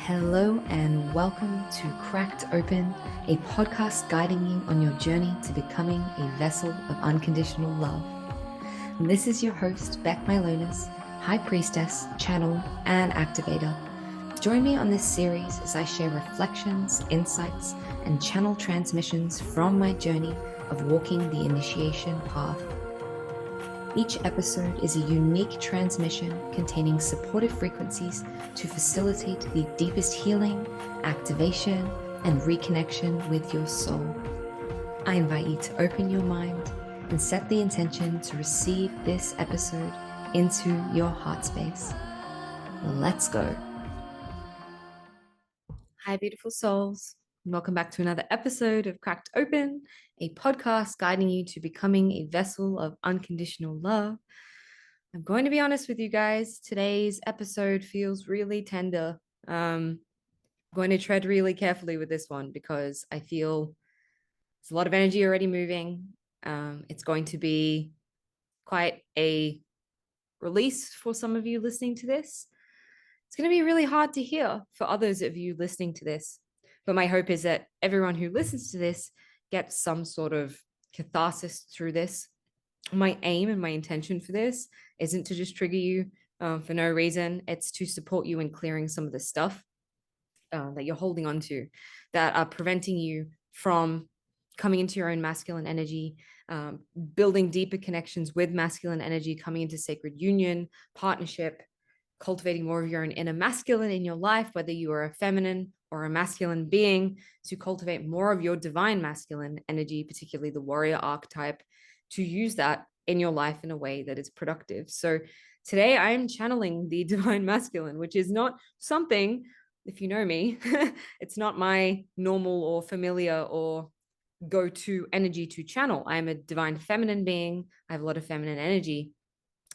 Hello and welcome to Cracked Open, a podcast guiding you on your journey to becoming a vessel of unconditional love. And this is your host, Beck Milonis, High Priestess, Channel, and Activator. Join me on this series as I share reflections, insights, and channel transmissions from my journey of walking the initiation path. Each episode is a unique transmission containing supportive frequencies to facilitate the deepest healing, activation, and reconnection with your soul. I invite you to open your mind and set the intention to receive this episode into your heart space. Let's go. Hi, beautiful souls. Welcome back to another episode of Cracked Open, a podcast guiding you to becoming a vessel of unconditional love. I'm going to be honest with you guys. Today's episode feels really tender. I'm going to tread really carefully with this one because I feel there's a lot of energy already moving. It's going to be quite a release for some of you listening to this. It's going to be really hard to hear for others of you listening to this. But my hope is that everyone who listens to this gets some sort of catharsis through this. My aim and my intention for this isn't to just trigger you for no reason. It's to support you in clearing some of the stuff that you're holding on to that are preventing you from coming into your own masculine energy, building deeper connections with masculine energy, coming into sacred union, partnership, cultivating more of your own inner masculine in your life, whether you are a feminine or a masculine being, to cultivate more of your divine masculine energy, particularly the warrior archetype, to use that in your life in a way that is productive. So today I'm channeling the divine masculine, which is not something, if you know me, it's not my normal or familiar or go-to energy to channel. I'm a divine feminine being. I have a lot of feminine energy.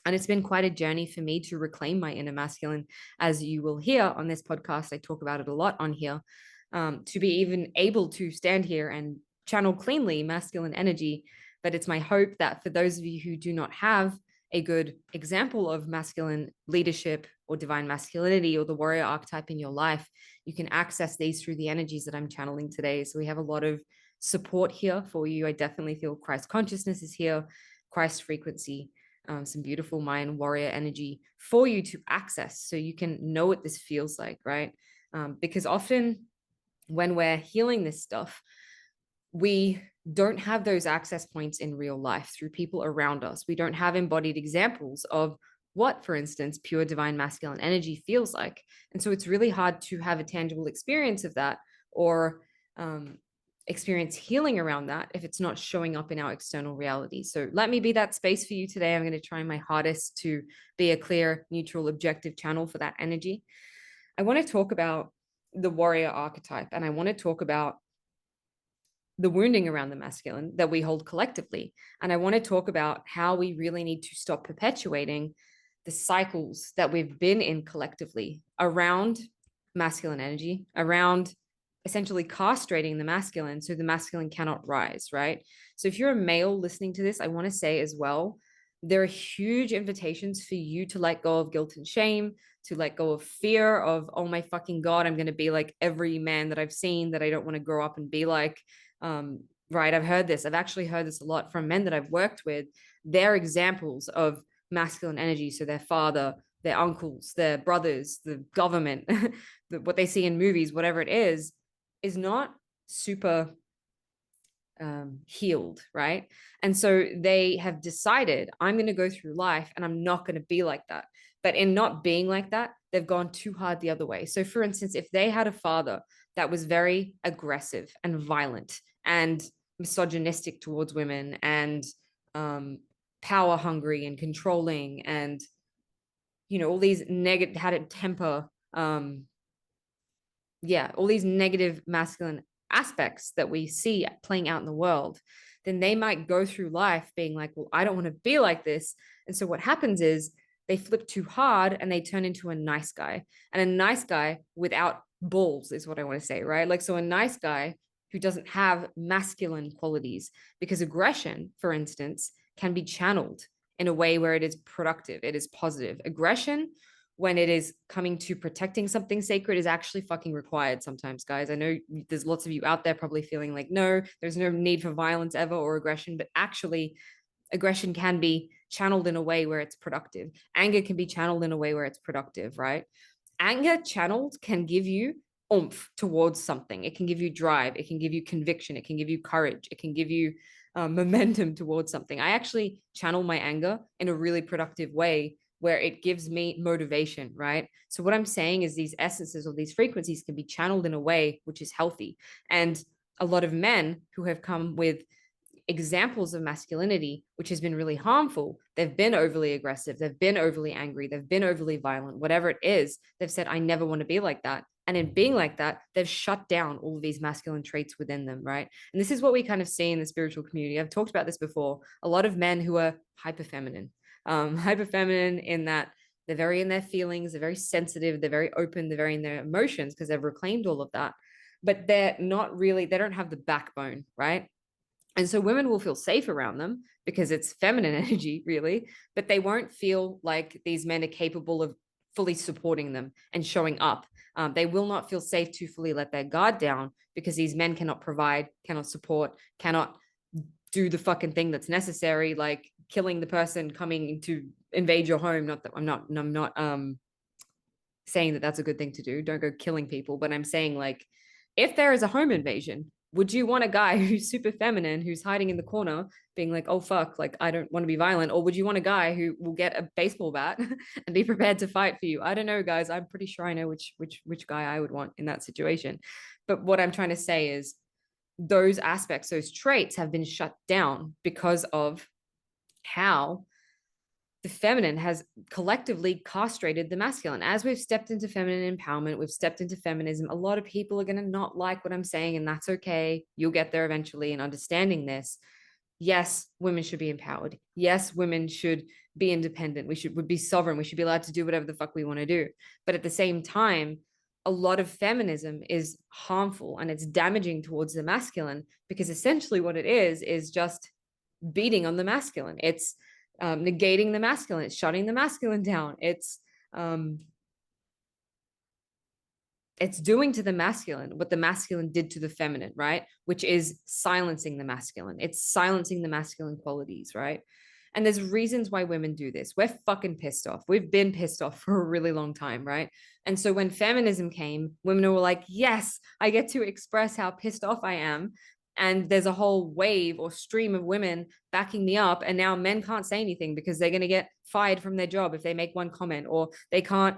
And it's been quite a journey for me to reclaim my inner masculine. As you will hear on this podcast, I talk about it a lot on here, to be even able to stand here and channel cleanly masculine energy. But it's my hope that for those of you who do not have a good example of masculine leadership or divine masculinity or the warrior archetype in your life, you can access these through the energies that I'm channeling today. So we have a lot of support here for you. I definitely feel Christ consciousness is here, Christ frequency. Some beautiful Mayan warrior energy for you to access so you can know what this feels like, right? Because often when we're healing this stuff, we don't have those access points in real life through people around us. We don't have embodied examples of what, for instance, pure divine masculine energy feels like. And so it's really hard to have a tangible experience of that or experience healing around that if it's not showing up in our external reality. So let me be that space for you today. I'm going to try my hardest to be a clear, neutral, objective channel for that energy. I want to talk about the warrior archetype, and I want to talk about the wounding around the masculine that we hold collectively. And I want to talk about how we really need to stop perpetuating the cycles that we've been in collectively around masculine energy, around essentially castrating the masculine so the masculine cannot rise, right? So if you're a male listening to this, I want to say as well, there are huge invitations for you to let go of guilt and shame, to let go of fear of, oh my fucking God, I'm going to be like every man that I've seen that I don't want to grow up and be like. Right? I've heard this. I've actually heard this a lot from men that I've worked with. They're examples of masculine energy. So their father, their uncles, their brothers, the government, what they see in movies, whatever it is not super healed, right? And so they have decided, I'm going to go through life and I'm not going to be like that. But in not being like that, they've gone too hard the other way. So for instance, if they had a father that was very aggressive and violent and misogynistic towards women and power hungry and controlling and, you know, all these negative, had a temper, all these negative masculine aspects that we see playing out in the world, then they might go through life being like, well, I don't want to be like this. And so what happens is they flip too hard and they turn into a nice guy. And a nice guy without balls is what I want to say, right? Like, so a nice guy who doesn't have masculine qualities, because aggression, for instance, can be channeled in a way where it is productive, it is positive. Aggression when it is coming to protecting something sacred is actually fucking required sometimes, guys. I know there's lots of you out there probably feeling like, no, there's no need for violence ever or aggression, but actually aggression can be channeled in a way where it's productive. Anger can be channeled in a way where it's productive, right? Anger channeled can give you oomph towards something. It can give you drive. It can give you conviction. It can give you courage. It can give you momentum towards something. I actually channel my anger in a really productive way where it gives me motivation, right? So what I'm saying is these essences or these frequencies can be channeled in a way which is healthy. And a lot of men who have come with examples of masculinity, which has been really harmful, they've been overly aggressive, they've been overly angry, they've been overly violent, whatever it is, they've said, I never want to be like that. And in being like that, they've shut down all of these masculine traits within them, right? And this is what we kind of see in the spiritual community. I've talked about this before. A lot of men who are hyper feminine, in that they're very in their feelings, they're very sensitive, they're very open, they're very in their emotions because they've reclaimed all of that. But they're not really, they don't have the backbone, right? And so women will feel safe around them because it's feminine energy, really, but they won't feel like these men are capable of fully supporting them and showing up. They will not feel safe to fully let their guard down because these men cannot provide, cannot support, cannot do the fucking thing that's necessary, like killing the person coming to invade your home. Not that I'm not saying that that's a good thing to do. Don't go killing people, but I'm saying, like, if there is a home invasion, would you want a guy who's super feminine, who's hiding in the corner, being like, oh fuck, like I don't want to be violent? Or would you want a guy who will get a baseball bat and be prepared to fight for you? I don't know, guys. I'm pretty sure I know which guy I would want in that situation. But what I'm trying to say is those aspects, those traits have been shut down because of how the feminine has collectively castrated the masculine. As we've stepped into feminine empowerment, we've stepped into feminism. A lot of people are going to not like what I'm saying, and that's okay. You'll get there eventually in understanding this. Yes, women should be empowered. Yes, women should be independent. Would be sovereign. We should be allowed to do whatever the fuck we want to do. But at the same time, a lot of feminism is harmful and it's damaging towards the masculine because essentially what it is just beating on the masculine. It's negating the masculine. It's shutting the masculine down. It's doing to the masculine what the masculine did to the feminine, right? Which is silencing the masculine. It's silencing the masculine qualities, right? And there's reasons why women do this. We're fucking pissed off. We've been pissed off for a really long time, right? And so when feminism came, women were like, yes, I get to express how pissed off I am. And there's a whole wave or stream of women backing me up. And now men can't say anything because they're going to get fired from their job if they make one comment, or they can't,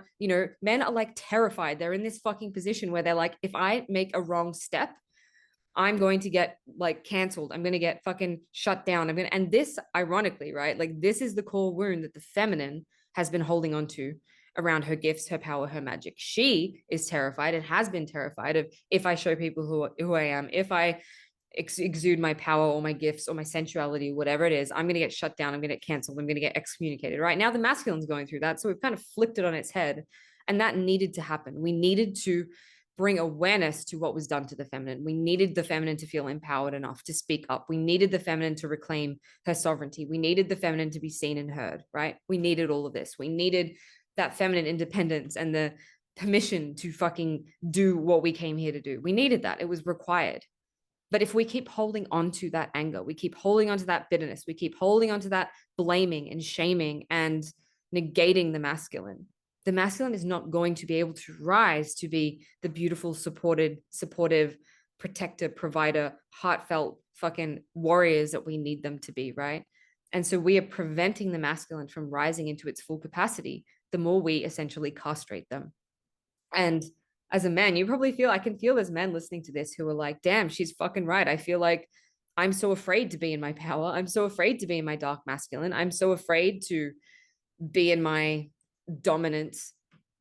men are like terrified. They're in this fucking position where they're like, if I make a wrong step, I'm going to get like canceled. I'm going to get fucking shut down. And this, ironically, right? Like, this is the core wound that the feminine has been holding on to around her gifts, her power, her magic. She is terrified and has been terrified of, if I show people who I am, if I exude my power or my gifts or my sensuality, whatever it is, I'm going to get shut down. I'm going to get canceled. I'm going to get excommunicated. Right now, the masculine's going through that. So we've kind of flipped it on its head. And that needed to happen. We needed to bring awareness to what was done to the feminine. We needed the feminine to feel empowered enough to speak up. We needed the feminine to reclaim her sovereignty. We needed the feminine to be seen and heard, right? We needed all of this. We needed that feminine independence and the permission to fucking do what we came here to do. We needed that. It was required. But if we keep holding on to that anger, we keep holding on to that bitterness, we keep holding on to that blaming and shaming and negating the masculine is not going to be able to rise to be the beautiful, supportive, protector, provider, heartfelt fucking warriors that we need them to be, right? And so we are preventing the masculine from rising into its full capacity the more we essentially castrate them. And as a man, I can feel there's men listening to this who are like, damn, she's fucking right. I feel like I'm so afraid to be in my power. I'm so afraid to be in my dark masculine. I'm so afraid to be in my dominance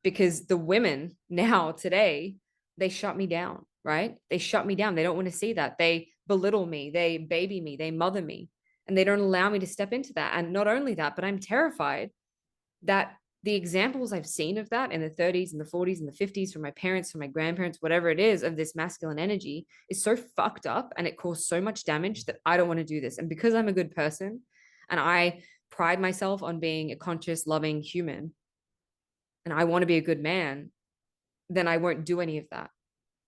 because the women now today, they shut me down, right? They shut me down. They don't want to see that. They belittle me. They baby me. They mother me. And they don't allow me to step into that. And not only that, but I'm terrified that the examples I've seen of that in the 30s and the 40s and the 50s from my parents, from my grandparents, whatever it is, of this masculine energy is so fucked up and it caused so much damage that I don't want to do this. And because I'm a good person and I pride myself on being a conscious, loving human, and I want to be a good man, then I won't do any of that.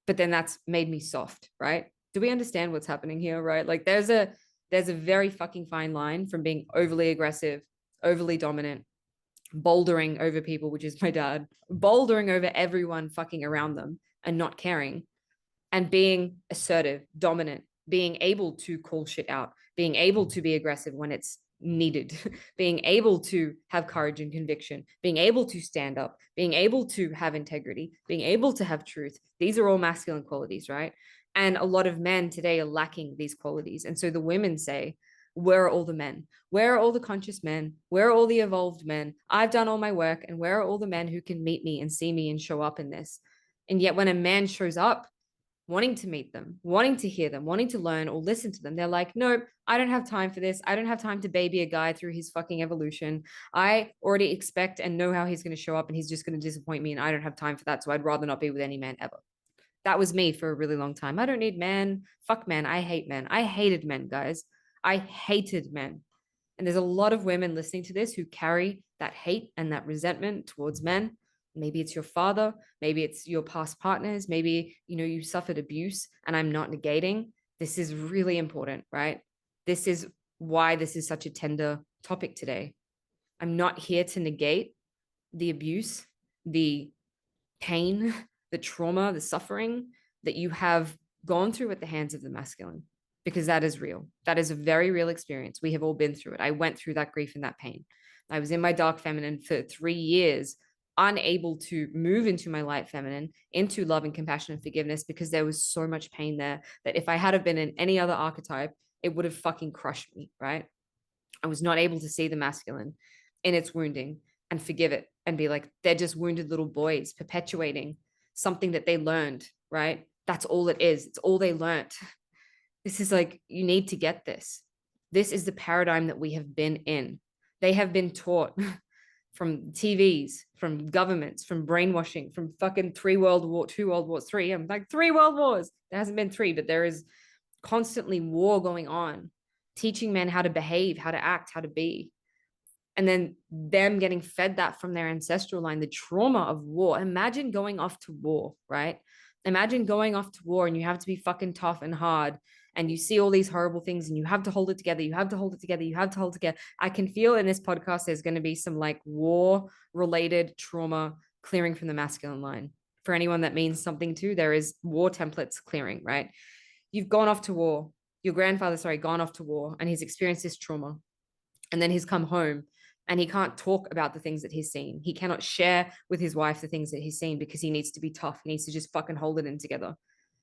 But then that's made me soft, right? Do we understand what's happening here, right? Like there's a very fucking fine line from being overly aggressive, overly dominant, bouldering over people, which is my dad, bouldering over everyone fucking around them and not caring, and being assertive, dominant, being able to call shit out, being able to be aggressive when it's needed, being able to have courage and conviction, being able to stand up, being able to have integrity, being able to have truth. These are all masculine qualities, right? And a lot of men today are lacking these qualities. And so the women say, where are all the men? Where are all the conscious men? Where are all the evolved men? I've done all my work. And where are all the men who can meet me and see me and show up in this? And yet, when a man shows up wanting to meet them, wanting to hear them, wanting to learn or listen to them, they're like, nope, I don't have time for this. I don't have time to baby a guy through his fucking evolution. I already expect and know how he's going to show up and he's just going to disappoint me. And I don't have time for that. So I'd rather not be with any man ever. That was me for a really long time. I don't need men. Fuck men. I hate men. I hated men, guys. I hated men. And there's a lot of women listening to this who carry that hate and that resentment towards men. Maybe it's your father, maybe it's your past partners, maybe you suffered abuse, and I'm not negating. This is really important, right? This is why this is such a tender topic today. I'm not here to negate the abuse, the pain, the trauma, the suffering that you have gone through at the hands of the masculine, because that is real. That is a very real experience. We have all been through it. I went through that grief and that pain. I was in my dark feminine for 3 years, unable to move into my light feminine, into love and compassion and forgiveness, because there was so much pain there that if I had have been in any other archetype, it would have fucking crushed me, right? I was not able to see the masculine in its wounding and forgive it and be like, they're just wounded little boys perpetuating something that they learned, right? That's all it is. It's all they learned. This is like, you need to get this. This is the paradigm that we have been in. They have been taught from TVs, from governments, from brainwashing, from fucking 2 World Wars, 3. I'm like, 3 World Wars. There hasn't been 3, but there is constantly war going on, teaching men how to behave, how to act, how to be. And then them getting fed that from their ancestral line, the trauma of war. Imagine going off to war, right? Imagine going off to war and you have to be fucking tough and hard and you see all these horrible things and you have to hold it together. You have to hold it together. You have to hold it together. I can feel in this podcast, there's going to be some like war related trauma clearing from the masculine line. For anyone that means something to, there is war templates clearing, right? You've gone off to war. Your grandfather, gone off to war and he's experienced this trauma. And then he's come home and he can't talk about the things that he's seen. He cannot share with his wife the things that he's seen because he needs to be tough. He needs to just fucking hold it in together.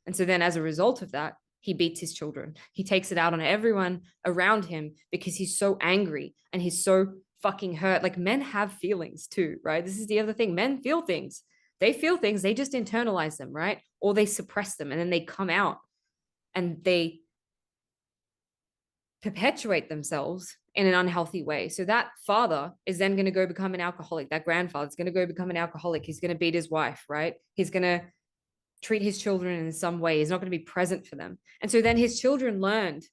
And so then as a result of that, he beats his children. He takes it out on everyone around him because he's so angry and he's so fucking hurt. Like men have feelings too, right? This is the other thing. Men feel things. They feel things. They just internalize them, right? Or they suppress them and then they come out and they perpetuate themselves in an unhealthy way. So that father is then going to go become an alcoholic. That grandfather is going to go become an alcoholic. He's going to beat his wife, right? He's going to treat his children in some way. He's not going to be present for them. And so then his children learned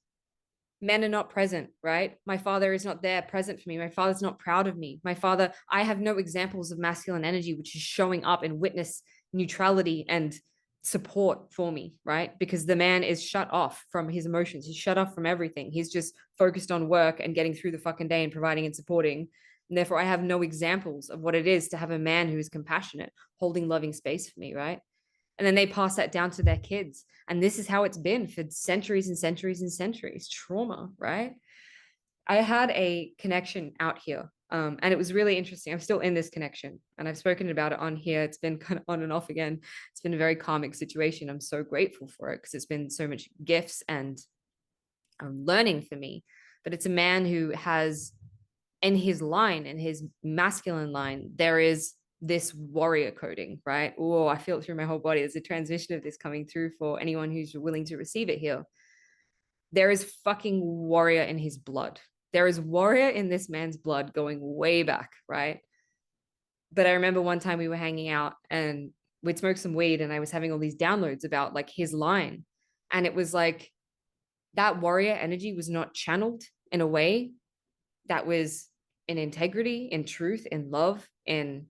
men are not present, right? My father is not there present for me. My father's not proud of me. My father, I have no examples of masculine energy, which is showing up and witness neutrality and support for me, right? Because the man is shut off from his emotions. He's shut off from everything. He's just focused on work and getting through the fucking day and providing and supporting. And therefore, I have no examples of what it is to have a man who is compassionate, holding loving space for me, right? And then they pass that down to their kids. And this is how it's been for centuries and centuries and centuries. Trauma, right? I had a connection out here. And it was really interesting. I'm still in this connection and I've spoken about it on here. It's been kind of on and off again. It's been a very karmic situation. I'm so grateful for it because it's been so much gifts and learning for me. But it's a man who has in his line, in his masculine line, there is this warrior coding, right? Oh, I feel it through my whole body. There's a transmission of this coming through for anyone who's willing to receive it here. There is fucking warrior in his blood. There is warrior in this man's blood going way back, right? But I remember one time we were hanging out and we'd smoked some weed and I was having all these downloads about like his line. And it was like that warrior energy was not channeled in a way that was in integrity, in truth, in love, in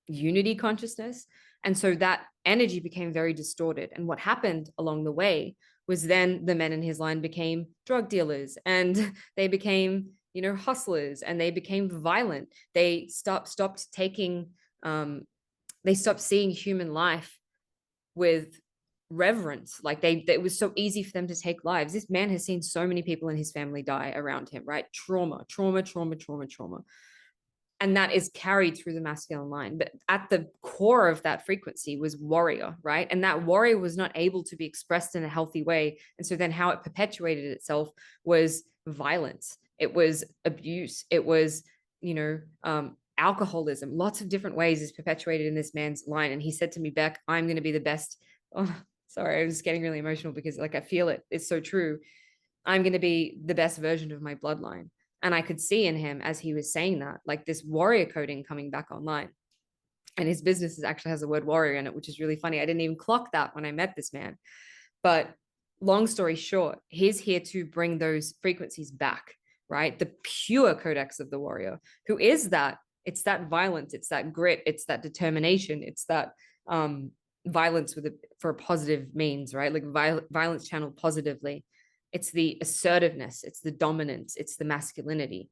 unity consciousness. And so that energy became very distorted. And what happened along the way was then the men in his line became drug dealers, and they became, hustlers, and they became violent. They stopped taking, they stopped seeing human life with reverence. Like it was so easy for them to take lives. This man has seen so many people in his family die around him, right? Trauma, trauma, trauma, trauma, trauma. And that is carried through the masculine line. But at the core of that frequency was warrior, right? And that warrior was not able to be expressed in a healthy way. And so then how it perpetuated itself was violence. It was abuse. It was, alcoholism. Lots of different ways is perpetuated in this man's line. And he said to me, Beck, I'm going to be the best. Oh, sorry, I was getting really emotional because I feel it. It's so true. I'm going to be the best version of my bloodline. And I could see in him as he was saying that, like this warrior coding coming back online. And his business actually has the word warrior in it, which is really funny. I didn't even clock that when I met this man. But long story short, he's here to bring those frequencies back, right? The pure codex of the warrior. Who is that? It's that violence, it's that grit, it's that determination, it's that violence for a positive means, right? Like violence channeled positively. It's the assertiveness, it's the dominance, it's the masculinity.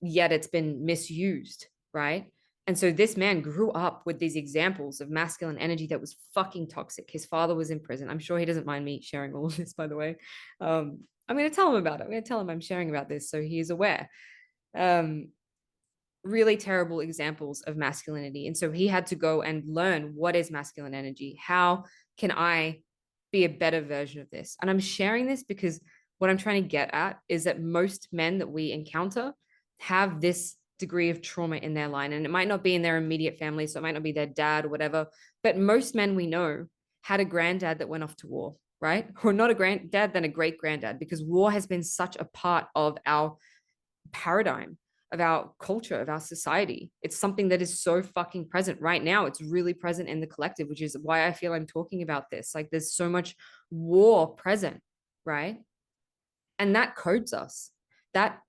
Yet it's been misused, right? And so this man grew up with these examples of masculine energy that was fucking toxic. His father was in prison. I'm sure he doesn't mind me sharing all of this, by the way. I'm going to tell him about it. I'm going to tell him I'm sharing about this so he is aware. Really terrible examples of masculinity. And so he had to go and learn what is masculine energy. How can I be a better version of this? And I'm sharing this because what I'm trying to get at is that most men that we encounter have this degree of trauma in their line. And it might not be in their immediate family, so it might not be their dad or whatever. But most men we know had a granddad that went off to war, right? Or not a granddad, then a great granddad, because war has been such a part of our paradigm, of our culture, of our society. It's something that is so fucking present right now. It's really present in the collective, which is why I feel I'm talking about this. Like there's so much war present, right? And that codes us. That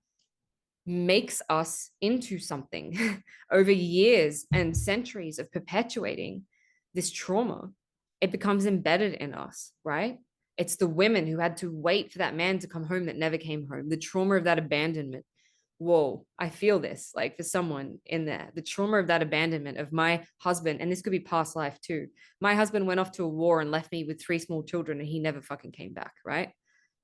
makes us into something over years and centuries of perpetuating this trauma. It becomes embedded in us, right? It's the women who had to wait for that man to come home that never came home, the trauma of that abandonment. Whoa, I feel this, like for someone in there, the trauma of that abandonment of my husband, and this could be past life too. My husband went off to a war and left me with 3 small children and he never fucking came back, right?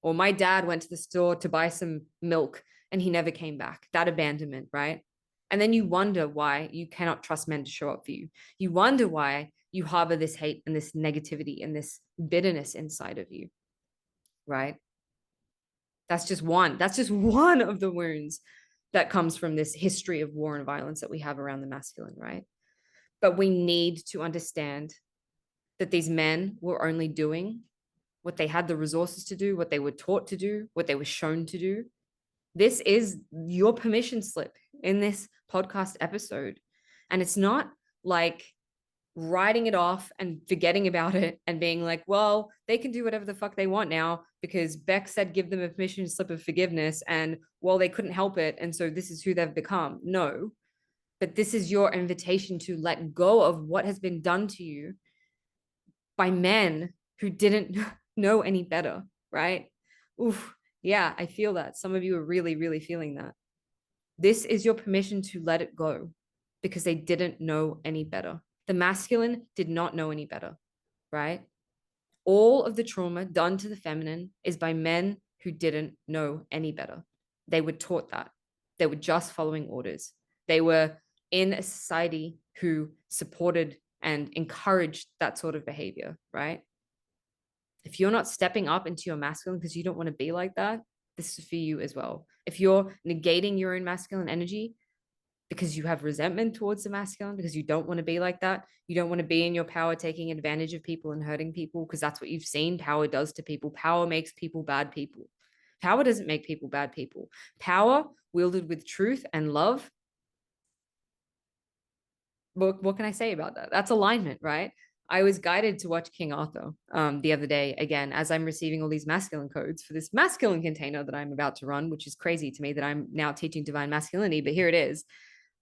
Or my dad went to the store to buy some milk and he never came back. That abandonment, right? And then you wonder why you cannot trust men to show up for you. You wonder why you harbor this hate and this negativity and this bitterness inside of you, right? That's just one. That's just one of the wounds that comes from this history of war and violence that we have around the masculine, right? But we need to understand that these men were only doing what they had the resources to do, what they were taught to do, what they were shown to do. This is your permission slip in this podcast episode. And it's not like writing it off and forgetting about it and being like, well, they can do whatever the fuck they want now because Beck said give them a permission slip of forgiveness, and well, they couldn't help it, and so this is who they've become. No, but this is your invitation to let go of what has been done to you by men who didn't know any better, right? Oof, yeah, I feel that. Some of you are really, really feeling that. This is your permission to let it go because they didn't know any better. The masculine did not know any better, right? All of the trauma done to the feminine is by men who didn't know any better. They were taught that. They were just following orders. They were in a society who supported and encouraged that sort of behavior, right? If you're not stepping up into your masculine because you don't want to be like that, this is for you as well. If you're negating your own masculine energy because you have resentment towards the masculine, because you don't want to be like that, you don't want to be in your power taking advantage of people and hurting people, because that's what you've seen power does to people. Power makes people bad people. Power doesn't make people bad people. Power wielded with truth and love. What can I say about that? That's alignment, right? I was guided to watch King Arthur the other day, again, as I'm receiving all these masculine codes for this masculine container that I'm about to run, which is crazy to me that I'm now teaching divine masculinity, but here it is.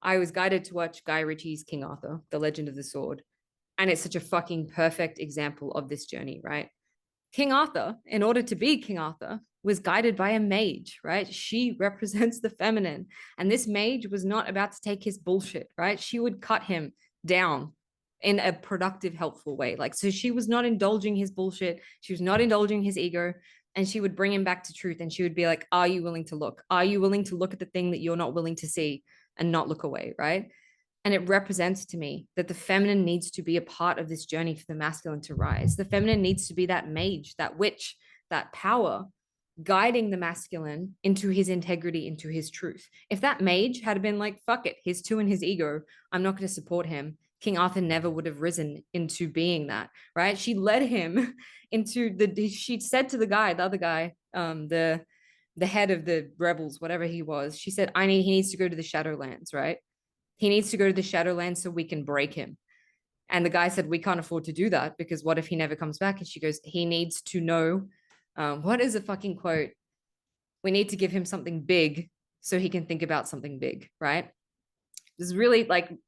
I was guided to watch Guy Ritchie's King Arthur, The Legend of the Sword. And it's such a fucking perfect example of this journey, right? King Arthur, in order to be King Arthur, was guided by a mage, right? She represents the feminine. And this mage was not about to take his bullshit, right? She would cut him down in a productive, helpful way. Like, so she was not indulging his bullshit. She was not indulging his ego. And she would bring him back to truth. And she would be like, are you willing to look? Are you willing to look at the thing that you're not willing to see and not look away, right? And it represents to me that the feminine needs to be a part of this journey for the masculine to rise. The feminine needs to be that mage, that witch, that power guiding the masculine into his integrity, into his truth. If that mage had been like, fuck it, he's too in his ego, I'm not going to support him, King Arthur never would have risen into being that, right? She led him into she said to the guy, the other guy, the head of the rebels, whatever he was, she said, he needs to go to the Shadowlands, right? He needs to go to the Shadowlands so we can break him. And the guy said, we can't afford to do that because what if he never comes back? And she goes, he needs to know, what is a fucking quote? We need to give him something big so he can think about something big, right? This is really like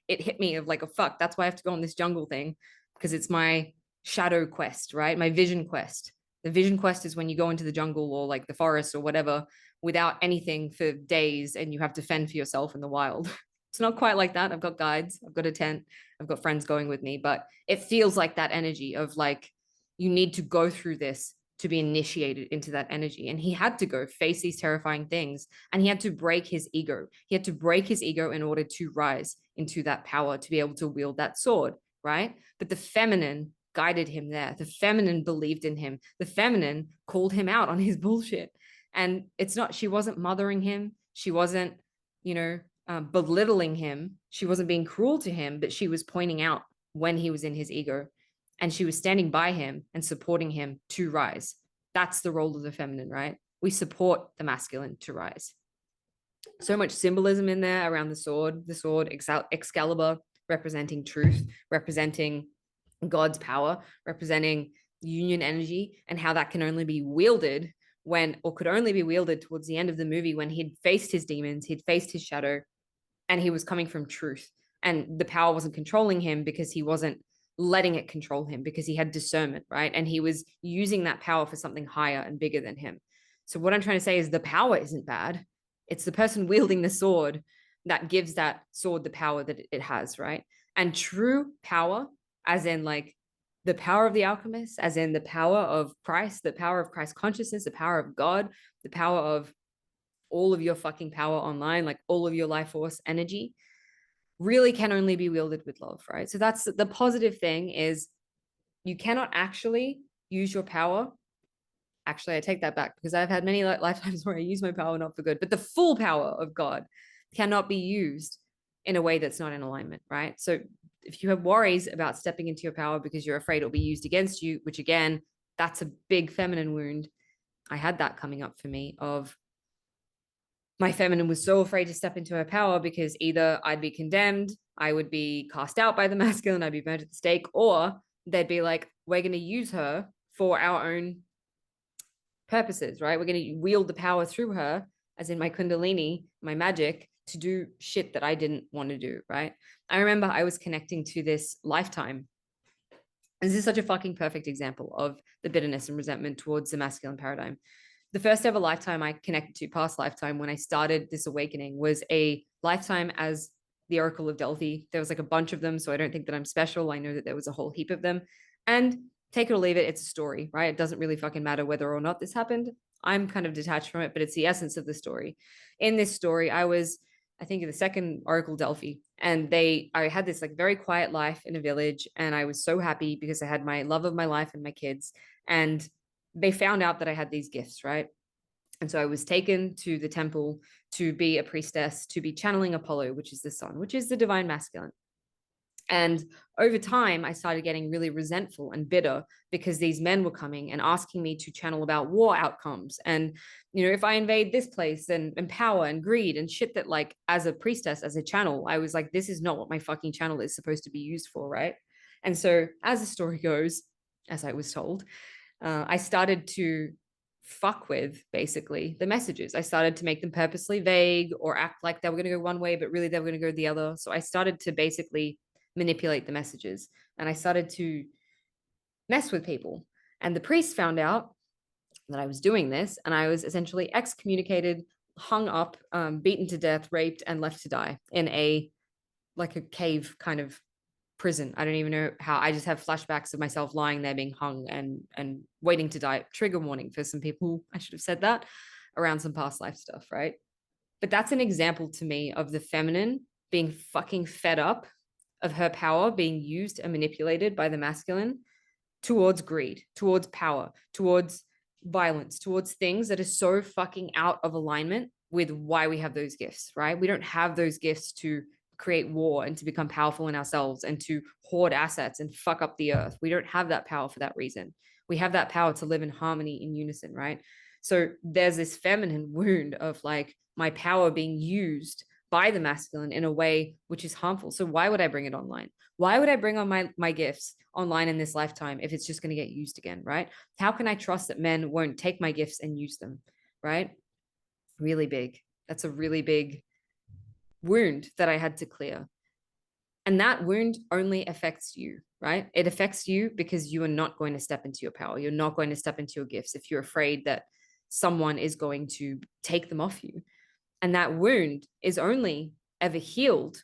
it hit me of like, oh fuck, that's why I have to go on this jungle thing, because it's my shadow quest, right? My vision quest. The vision quest is when you go into the jungle or like the forest or whatever without anything for days and you have to fend for yourself in the wild. It's not quite like that. I've got guides, I've got a tent, I've got friends going with me, but it feels like that energy of like, you need to go through this to be initiated into that energy. And he had to go face these terrifying things. And he had to break his ego. He had to break his ego in order to rise into that power, to be able to wield that sword, right? But the feminine guided him there. The feminine believed in him. The feminine called him out on his bullshit. And it's not, she wasn't mothering him. She wasn't, belittling him. She wasn't being cruel to him, but she was pointing out when he was in his ego. And she was standing by him and supporting him to rise. That's the role of the feminine, right? We support the masculine to rise. So much symbolism in there around the sword, Excalibur representing truth, representing God's power, representing union energy, and how that can only be wielded could only be wielded towards the end of the movie when he'd faced his demons, he'd faced his shadow, and he was coming from truth. And the power wasn't controlling him because he wasn't letting it control him, because he had discernment, right? And he was using that power for something higher and bigger than him. So what I'm trying to say is the power isn't bad. It's the person wielding the sword that gives that sword the power that it has, right? And true power, as in like the power of the alchemist, as in the power of Christ, the power of Christ consciousness, the power of God, the power of all of your fucking power online, like all of your life force energy, really can only be wielded with love, right? So that's the positive thing, is you cannot actually use your power. Actually, I take that back, because I've had many lifetimes where I use my power not for good, but the full power of God cannot be used in a way that's not in alignment, right? So if you have worries about stepping into your power because you're afraid it'll be used against you, which again, that's a big feminine wound. I had that coming up for me of my feminine was so afraid to step into her power because either I'd be condemned, I would be cast out by the masculine, I'd be burnt at the stake, or they'd be like, we're going to use her for our own purposes, right? We're going to wield the power through her, as in my kundalini, my magic, to do shit that I didn't want to do, right? I remember I was connecting to this lifetime. And this is such a fucking perfect example of the bitterness and resentment towards the masculine paradigm. The first ever lifetime I connected to, past lifetime, when I started this awakening, was a lifetime as the Oracle of Delphi. There was like a bunch of them, so I don't think that I'm special. I know that there was a whole heap of them. And take it or leave it, it's a story, right? It doesn't really fucking matter whether or not this happened. I'm kind of detached from it, but it's the essence of the story. In this story, I think, the second Oracle Delphi, and I had this like very quiet life in a village, and I was so happy because I had my love of my life and my kids, and they found out that I had these gifts, right? And so I was taken to the temple to be a priestess, to be channeling Apollo, which is the sun, which is the divine masculine. And over time, I started getting really resentful and bitter because these men were coming and asking me to channel about war outcomes. And, if I invade this place, and power and greed and shit that, like, as a priestess, as a channel, I was like, this is not what my fucking channel is supposed to be used for, right? And so as the story goes, as I was told, I started to fuck with basically the messages. I started to make them purposely vague or act like they were going to go one way, but really they were going to go the other. So I started to basically manipulate the messages, and I started to mess with people. And the priest found out that I was doing this, and I was essentially excommunicated, hung up, beaten to death, raped, and left to die in a like a cave kind of prison. I don't even know how. I just have flashbacks of myself lying there being hung and waiting to die. Trigger warning for some people. I should have said that around some past life stuff, right? But that's an example to me of the feminine being fucking fed up of her power being used and manipulated by the masculine towards greed, towards power, towards violence, towards things that are so fucking out of alignment with why we have those gifts, right? We don't have those gifts to create war and to become powerful in ourselves and to hoard assets and fuck up the earth. We don't have that power for that reason. We have that power to live in harmony, in unison, right? So there's this feminine wound of like my power being used by the masculine in a way which is harmful. So why would I bring it online? Why would I bring on my gifts online in this lifetime if it's just going to get used again, right? How can I trust that men won't take my gifts and use them, right? Really big. That's a really big wound that I had to clear. And that wound only affects you, right? It affects you because you are not going to step into your power. You're not going to step into your gifts if you're afraid that someone is going to take them off you. And that wound is only ever healed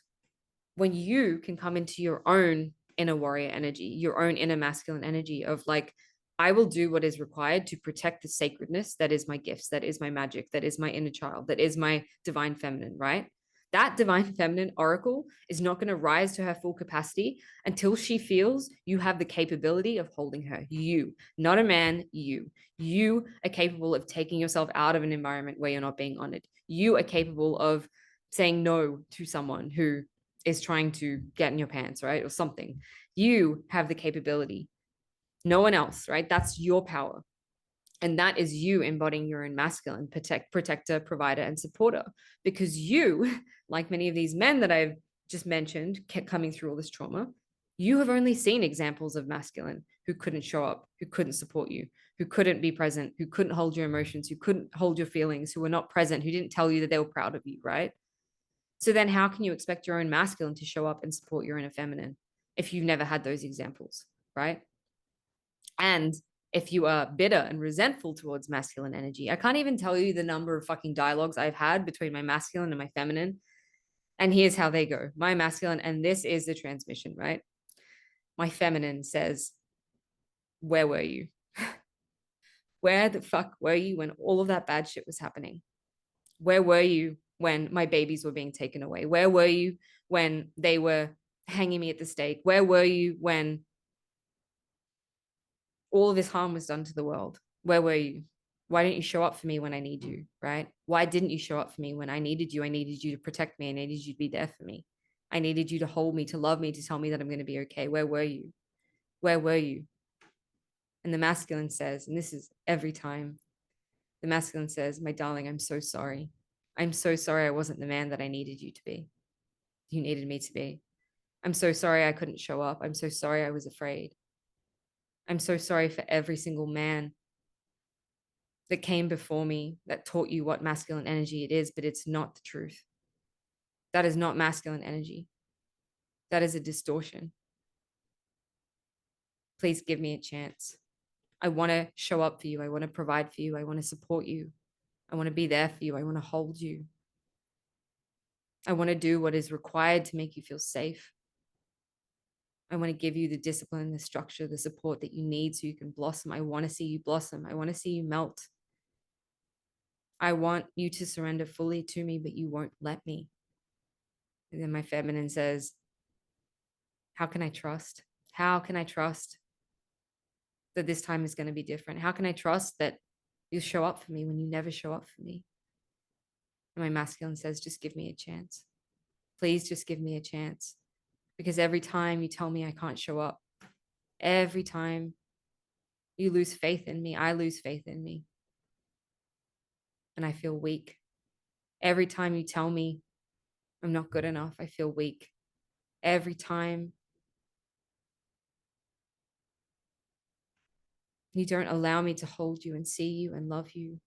when you can come into your own inner warrior energy, your own inner masculine energy of like, I will do what is required to protect the sacredness that is my gifts, that is my magic, that is my inner child, that is my divine feminine, right? That divine feminine oracle is not going to rise to her full capacity until she feels you have the capability of holding her. You, not a man, you. You are capable of taking yourself out of an environment where you're not being honored. You are capable of saying no to someone who is trying to get in your pants, right? Or something. You have the capability. No one else, right? That's your power. And that is you embodying your own masculine protector, provider, and supporter. Because you, like many of these men that I've just mentioned, kept coming through all this trauma, you have only seen examples of masculine who couldn't show up, who couldn't support you, who couldn't be present, who couldn't hold your emotions, who couldn't hold your feelings, who were not present, who didn't tell you that they were proud of you, right? So then how can you expect your own masculine to show up and support your inner feminine if you've never had those examples, right? And if you are bitter and resentful towards masculine energy, I can't even tell you the number of fucking dialogues I've had between my masculine and my feminine. And here's how they go. My masculine, and this is the transmission, right? My feminine says, where were you? Where the fuck were you when all of that bad shit was happening? Where were you when my babies were being taken away? Where were you when they were hanging me at the stake? Where were you when all of this harm was done to the world? Where were you? Why didn't you show up for me when I need you, right? Why didn't you show up for me when I needed you? I needed you to protect me. I needed you to be there for me. I needed you to hold me, to love me, to tell me that I'm going to be okay. Where were you? Where were you? And the masculine says, and this is every time, the masculine says, my darling, I'm so sorry. I'm so sorry I wasn't the man that I needed you to be. You needed me to be. I'm so sorry I couldn't show up. I'm so sorry I was afraid. I'm so sorry for every single man that came before me that taught you what masculine energy it is, but it's not the truth. That is not masculine energy. That is a distortion. Please give me a chance. I want to show up for you. I want to provide for you. I want to support you. I want to be there for you. I want to hold you. I want to do what is required to make you feel safe. I want to give you the discipline, the structure, the support that you need so you can blossom. I want to see you blossom. I want to see you melt. I want you to surrender fully to me, but you won't let me. And then my feminine says, how can I trust? How can I trust that this time is going to be different? How can I trust that you'll show up for me when you never show up for me? And my masculine says, just give me a chance. Please just give me a chance. Because every time you tell me I can't show up, every time you lose faith in me, I lose faith in me. And I feel weak. Every time you tell me I'm not good enough, I feel weak. Every time You don't allow me to hold you and see you and love you.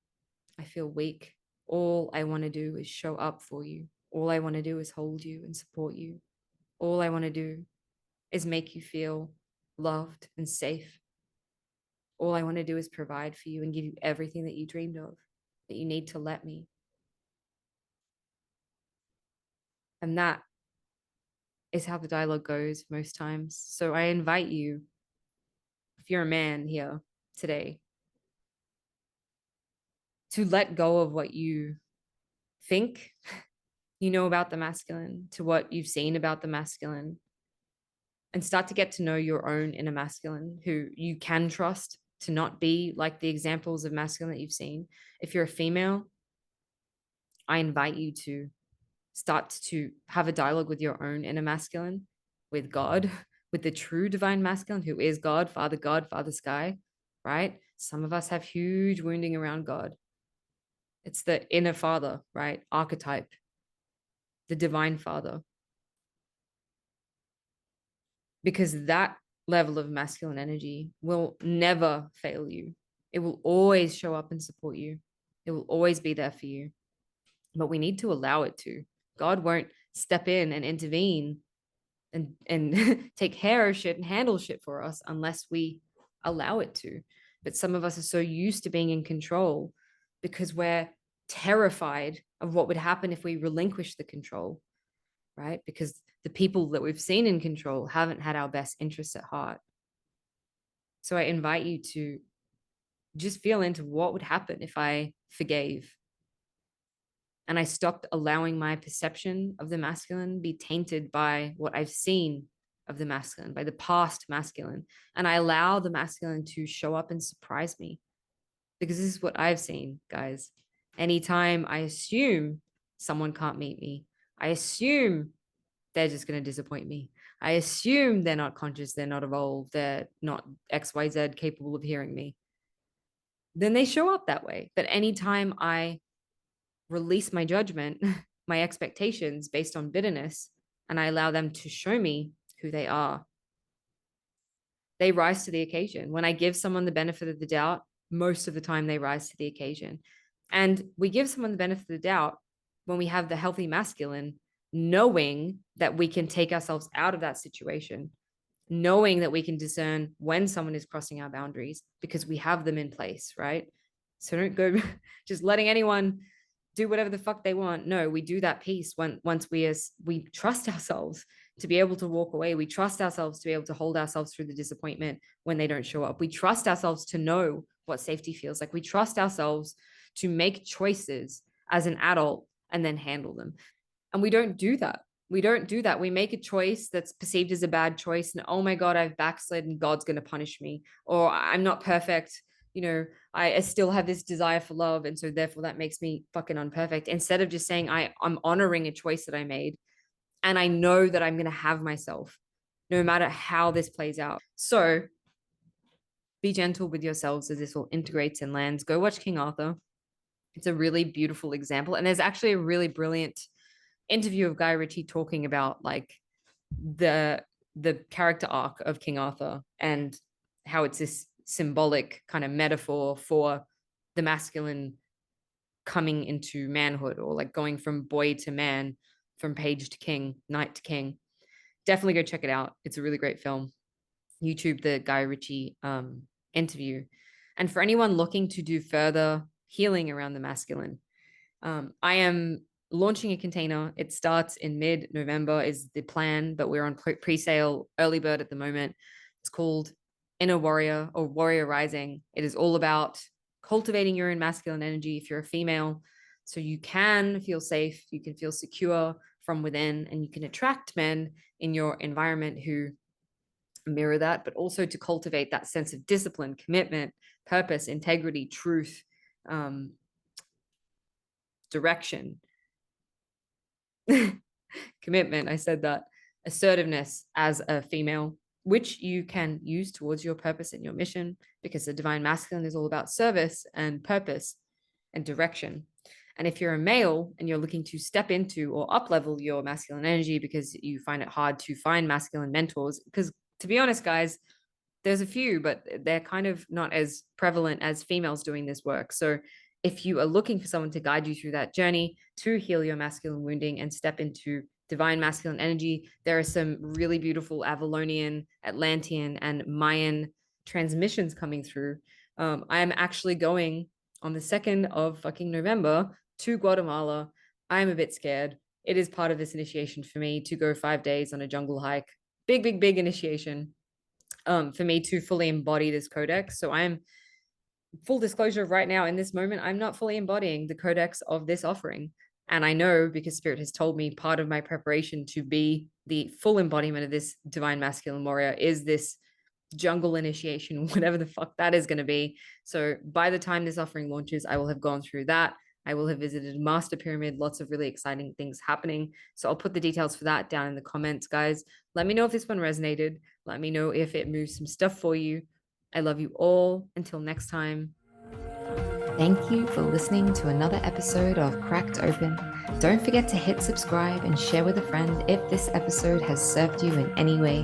I feel weak. All I want to do is show up for you. All I want to do is hold you and support you. All I want to do is make you feel loved and safe. All I want to do is provide for you and give you everything that you dreamed of, that you need to let me. And that is how the dialogue goes most times. So I invite you, if you're a man here today, to let go of what you think you know about the masculine, to what you've seen about the masculine, and start to get to know your own inner masculine, who you can trust to not be like the examples of masculine that you've seen. If you're a female, I invite you to start to have a dialogue with your own inner masculine, with God, with the true divine masculine, who is God, Father Sky, right? Some of us have huge wounding around God. It's the inner father, right? Archetype, the divine father. Because that level of masculine energy will never fail you. It will always show up and support you. It will always be there for you. But we need to allow it to. God won't step in and intervene and take care of shit and handle shit for us unless we allow it to. But some of us are so used to being in control because we're terrified of what would happen if we relinquish the control, right? Because the people that we've seen in control haven't had our best interests at heart. So I invite you to just feel into what would happen if I forgave and I stopped allowing my perception of the masculine be tainted by what I've seen of the masculine, by the past masculine. And I allow the masculine to show up and surprise me, because this is what I've seen, guys. Anytime I assume someone can't meet me, I assume they're just going to disappoint me. I assume they're not conscious, they're not evolved, they're not XYZ capable of hearing me. Then they show up that way. But anytime I release my judgment, my expectations based on bitterness, and I allow them to show me who they are, they rise to the occasion. When I give someone the benefit of the doubt, most of the time they rise to the occasion. And we give someone the benefit of the doubt when we have the healthy masculine, knowing that we can take ourselves out of that situation, knowing that we can discern when someone is crossing our boundaries because we have them in place, right? So don't go just letting anyone do whatever the fuck they want. No, we do that piece once we trust ourselves to be able to walk away. We trust ourselves to be able to hold ourselves through the disappointment when they don't show up. We trust ourselves to know what safety feels like. We trust ourselves to make choices as an adult and then handle them. And we don't do that. We don't do that. We make a choice that's perceived as a bad choice. And oh my God, I've backslid and God's going to punish me. Or I'm not perfect. You know, I still have this desire for love. And so therefore that makes me fucking unperfect. Instead of just saying I'm honoring a choice that I made. And I know that I'm going to have myself no matter how this plays out. So be gentle with yourselves as this all integrates and lands. Go watch King Arthur. It's a really beautiful example. And there's actually a really brilliant interview of Guy Ritchie talking about like the character arc of King Arthur and how it's this symbolic kind of metaphor for the masculine coming into manhood, or like going from boy to man, from page to king, knight to king. Definitely go check it out. It's a really great film. YouTube the Guy Ritchie interview. And for anyone looking to do further healing around the masculine, I am launching a container. It starts in mid-November is the plan, but we're on pre-sale early bird at the moment. It's called Inner Warrior or Warrior Rising. It is all about cultivating your own masculine energy if you're a female, so you can feel safe, you can feel secure from within, and you can attract men in your environment who mirror that, but also to cultivate that sense of discipline, commitment, purpose, integrity, truth, direction, commitment. I said that. Assertiveness as a female, which you can use towards your purpose and your mission, because the divine masculine is all about service and purpose and direction. And if you're a male and you're looking to step into or up level your masculine energy because you find it hard to find masculine mentors, because to be honest, guys, there's a few, but they're kind of not as prevalent as females doing this work. So if you are looking for someone to guide you through that journey to heal your masculine wounding and step into divine masculine energy, there are some really beautiful Avalonian, Atlantean, and Mayan transmissions coming through. I am actually going on the 2nd of fucking November to Guatemala. I'm a bit scared. It is part of this initiation for me to go 5 days on a jungle hike. Big, big, big initiation for me to fully embody this codex. So I'm, full disclosure, right now in this moment, I'm not fully embodying the codex of this offering. And I know, because Spirit has told me, part of my preparation to be the full embodiment of this divine masculine warrior is this jungle initiation, whatever the fuck that is going to be. So by the time this offering launches, I will have gone through that. I will have visited Master Pyramid, lots of really exciting things happening. So I'll put the details for that down in the comments, guys. Let me know if this one resonated. Let me know if it moves some stuff for you. I love you all. Until next time. Thank you for listening to another episode of Cracked Open. Don't forget to hit subscribe and share with a friend if this episode has served you in any way.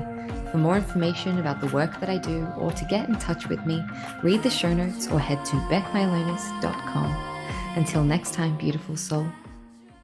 For more information about the work that I do or to get in touch with me, read the show notes or head to beckmylonis.com. Until next time, beautiful soul.